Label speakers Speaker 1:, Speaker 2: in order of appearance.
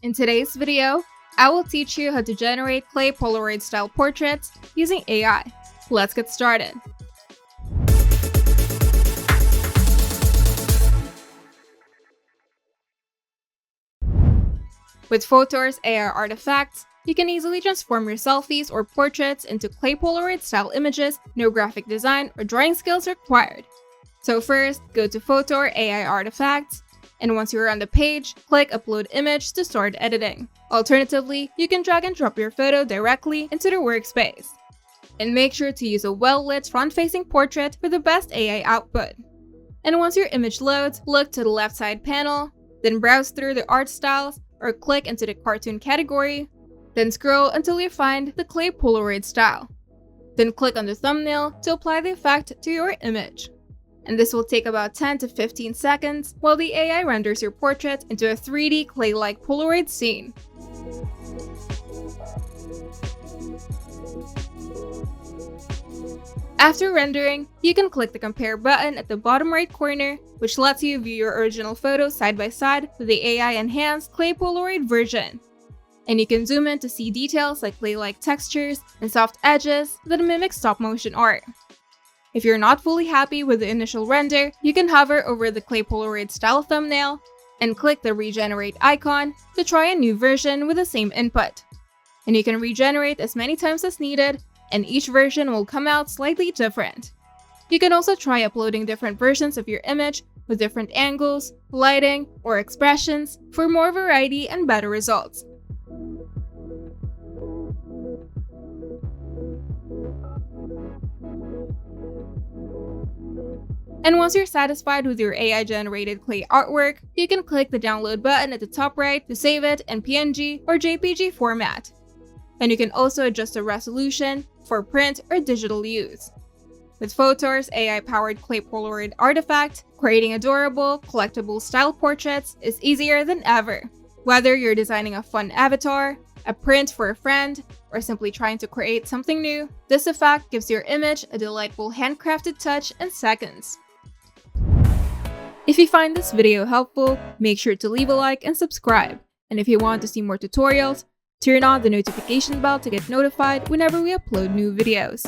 Speaker 1: In today's video, I will teach you how to generate clay Polaroid style portraits using AI. Let's get started. With Photor's AI artifacts, you can easily transform your selfies or portraits into clay Polaroid style images, no graphic design or drawing skills required. So first, go to Photor AI artifacts, and once you're on the page, click Upload Image to start editing. Alternatively, you can drag and drop your photo directly into the workspace. And make sure to use a well-lit front-facing portrait for the best AI output. And once your image loads, look to the left side panel, then browse through the art styles or click into the cartoon category, then scroll until you find the clay Polaroid style. Then click on the thumbnail to apply the effect to your image. And this will take about 10 to 15 seconds while the AI renders your portrait into a 3D clay-like Polaroid scene. After rendering, you can click the compare button at the bottom right corner, which lets you view your original photo side by side with the AI-enhanced clay Polaroid version. And you can zoom in to see details like clay-like textures and soft edges that mimic stop-motion art. If you're not fully happy with the initial render, you can hover over the clay Polaroid style thumbnail and click the regenerate icon to try a new version with the same input. And you can regenerate as many times as needed, and each version will come out slightly different. You can also try uploading different versions of your image with different angles, lighting, or expressions for more variety and better results. And once you're satisfied with your AI-generated clay artwork, you can click the download button at the top right to save it in PNG or JPG format. And you can also adjust the resolution for print or digital use. With Photor's AI-powered clay Polaroid artifact, creating adorable, collectible style portraits is easier than ever. Whether you're designing a fun avatar, a print for a friend, or simply trying to create something new, this effect gives your image a delightful handcrafted touch in seconds. If you find this video helpful, make sure to leave a like and subscribe. And if you want to see more tutorials, turn on the notification bell to get notified whenever we upload new videos.